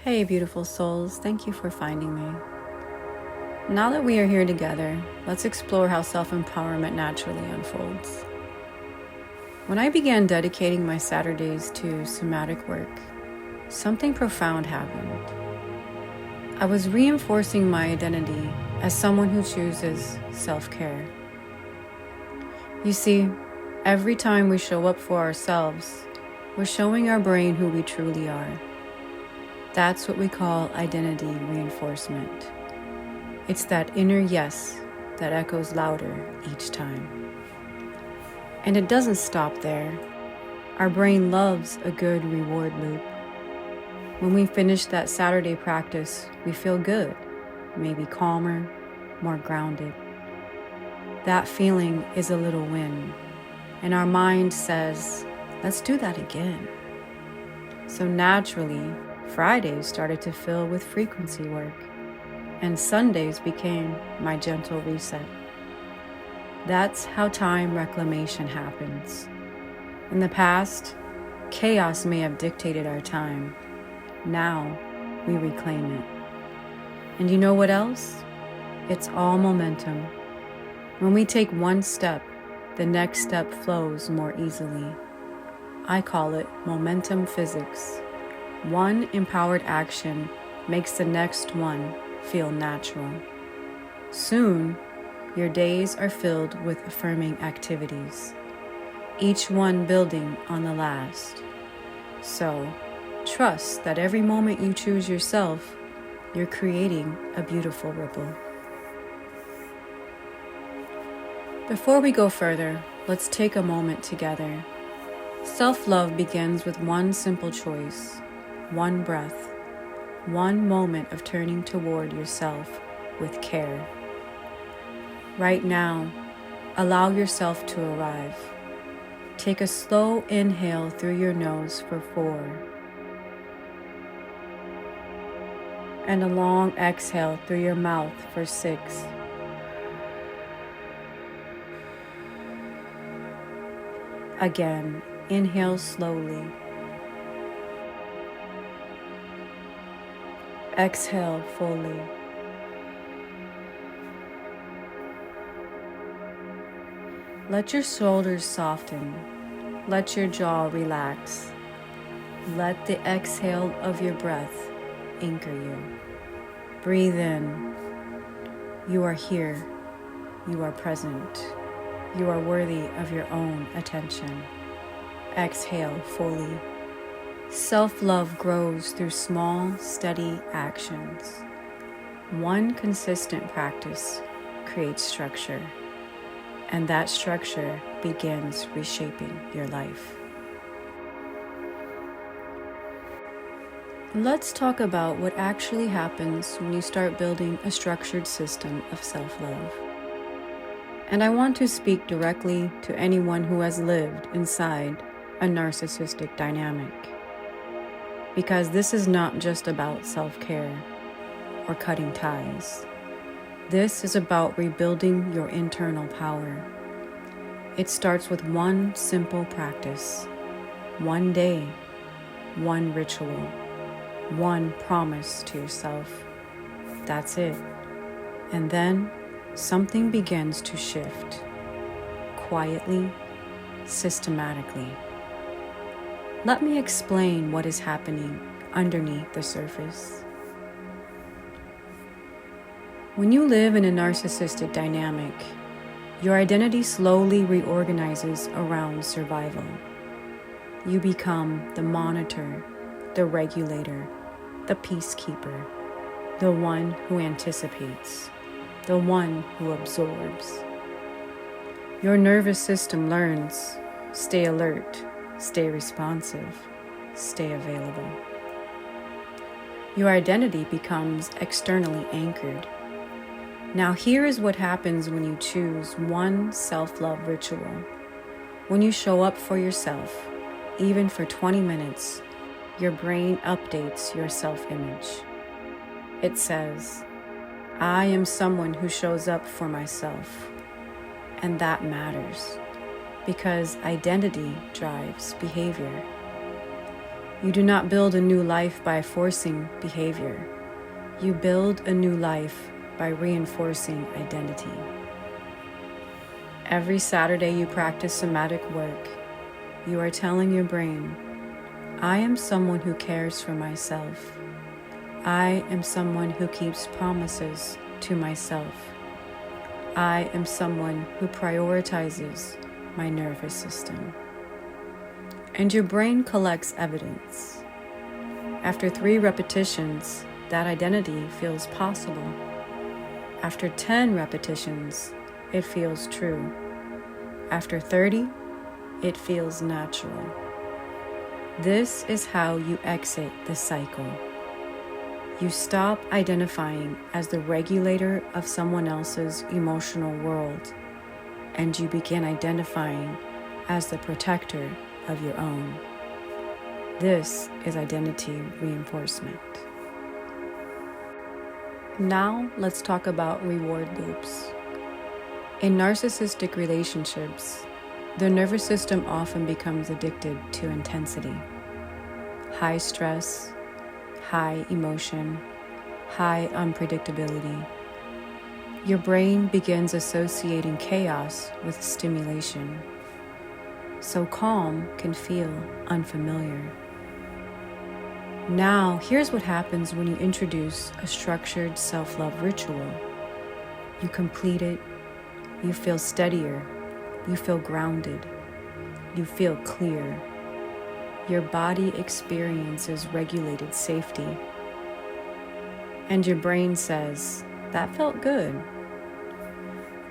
Hey, beautiful souls, thank you for finding me. Now that we are here together, let's explore how self-empowerment naturally unfolds. When I began dedicating my Saturdays to somatic work, something profound happened. I was reinforcing my identity as someone who chooses self-care. You see, every time we show up for ourselves, we're showing our brain who we truly are. That's what we call identity reinforcement. It's that inner yes that echoes louder each time. And it doesn't stop there. Our brain loves a good reward loop. When we finish that Saturday practice, we feel good, maybe calmer, more grounded. That feeling is a little win, and our mind says, let's do that again. So naturally, Fridays started to fill with frequency work, and Sundays became my gentle reset. That's how time reclamation happens. In the past, chaos may have dictated our time. Now, we reclaim it. And you know what else? It's all momentum. When we take one step, the next step flows more easily. I call it momentum physics. One empowered action makes the next one feel natural. Soon, your days are filled with affirming activities, each one building on the last. So, trust that every moment you choose yourself, you're creating a beautiful ripple. Before we go further, let's take a moment together. Self-love begins with one simple choice. One breath, one moment of turning toward yourself with care. Right now, allow yourself to arrive. Take a slow inhale through your nose for 4, and a long exhale through your mouth for 6. Again, inhale slowly. Exhale fully. Let your shoulders soften. Let your jaw relax. Let the exhale of your breath anchor you. Breathe in. You are here. You are present. You are worthy of your own attention. Exhale fully. Self-love grows through small, steady actions. One consistent practice creates structure, and that structure begins reshaping your life. Let's talk about what actually happens when you start building a structured system of self-love. And I want to speak directly to anyone who has lived inside a narcissistic dynamic. Because this is not just about self-care or cutting ties. This is about rebuilding your internal power. It starts with one simple practice, one day, one ritual, one promise to yourself. That's it. And then something begins to shift, quietly, systematically. Let me explain what is happening underneath the surface. When you live in a narcissistic dynamic, your identity slowly reorganizes around survival. You become the monitor, the regulator, the peacekeeper, the one who anticipates, the one who absorbs. Your nervous system learns, stay alert, stay responsive, stay available. Your identity becomes externally anchored. Now here is what happens when you choose one self-love ritual. When you show up for yourself, even for 20 minutes, your brain updates your self-image. It says, I am someone who shows up for myself. And that matters, because identity drives behavior. You do not build a new life by forcing behavior. You build a new life by reinforcing identity. Every Saturday you practice somatic work, you are telling your brain, I am someone who cares for myself. I am someone who keeps promises to myself. I am someone who prioritizes my nervous system. And your brain collects evidence. After 3 repetitions, that identity feels possible. After 10 repetitions, it feels true. After 30, it feels natural. This is how you exit the cycle. You stop identifying as the regulator of someone else's emotional world, and you begin identifying as the protector of your own. This is identity reinforcement. Now let's talk about reward loops. In narcissistic relationships, the nervous system often becomes addicted to intensity. High stress, high emotion, high unpredictability. Your brain begins associating chaos with stimulation, so calm can feel unfamiliar. Now, here's what happens when you introduce a structured self-love ritual. You complete it, you feel steadier, you feel grounded, you feel clear. Your body experiences regulated safety. And your brain says, that felt good.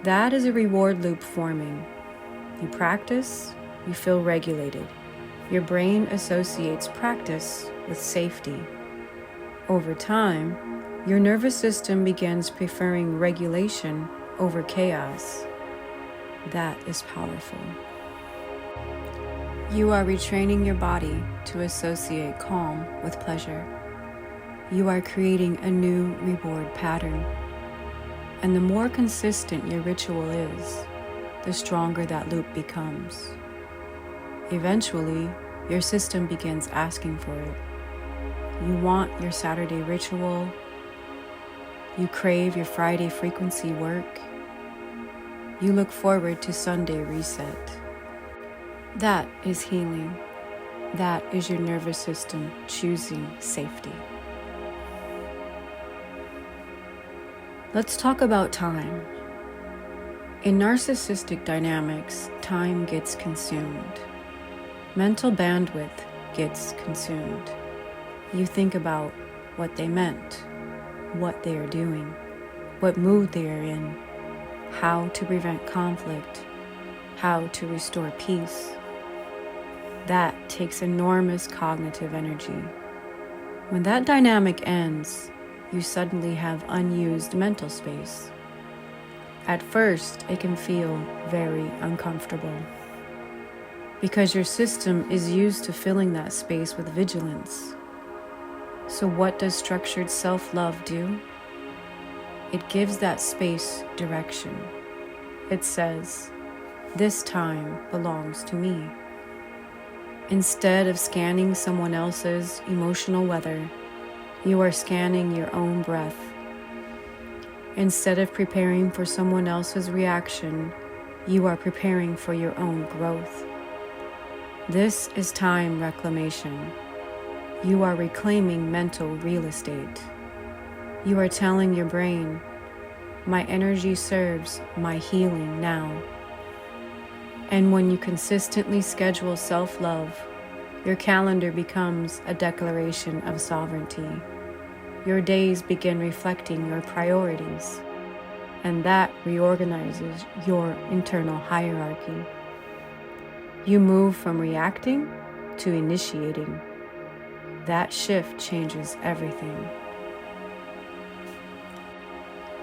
That is a reward loop forming. You practice, you feel regulated. Your brain associates practice with safety. Over time, your nervous system begins preferring regulation over chaos. That is powerful. You are retraining your body to associate calm with pleasure. You are creating a new reward pattern. And the more consistent your ritual is, the stronger that loop becomes. Eventually, your system begins asking for it. You want your Saturday ritual. You crave your Friday frequency work. You look forward to Sunday reset. That is healing. That is your nervous system choosing safety. Let's talk about time. In narcissistic dynamics, time gets consumed. Mental bandwidth gets consumed. You think about what they meant, what they are doing, what mood they are in, how to prevent conflict, how to restore peace. That takes enormous cognitive energy. When that dynamic ends, you suddenly have unused mental space. At first, it can feel very uncomfortable because your system is used to filling that space with vigilance. So what does structured self-love do? It gives that space direction. It says, this time belongs to me. Instead of scanning someone else's emotional weather, you are scanning your own breath. Instead of preparing for someone else's reaction, you are preparing for your own growth. This is time reclamation. You are reclaiming mental real estate. You are telling your brain, my energy serves my healing now. And when you consistently schedule self-love, your calendar becomes a declaration of sovereignty. Your days begin reflecting your priorities, and that reorganizes your internal hierarchy. You move from reacting to initiating. That shift changes everything.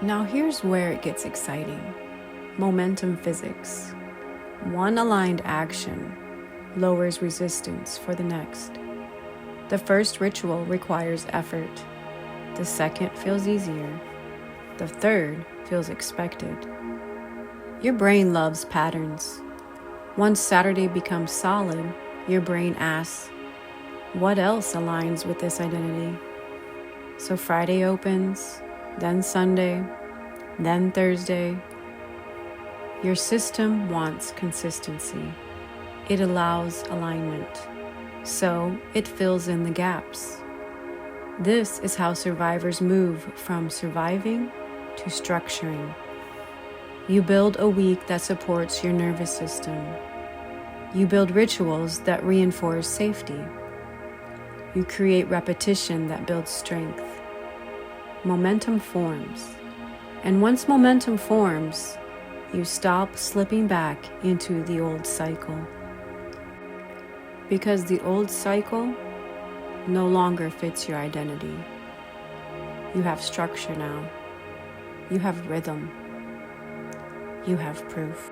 Now here's where it gets exciting. Momentum physics. One aligned action lowers resistance for the next. The first ritual requires effort. The second feels easier. The third feels expected. Your brain loves patterns. Once Saturday becomes solid, your brain asks, What else aligns with this identity? So Friday opens, then Sunday, then Thursday. Your system wants consistency. It allows alignment. So it fills in the gaps. This is how survivors move from surviving to structuring. You build a week that supports your nervous system. You build rituals that reinforce safety. You create repetition that builds strength. Momentum forms. And once momentum forms, you stop slipping back into the old cycle. Because the old cycle no longer fits your identity. You have structure now. You have rhythm. You have proof.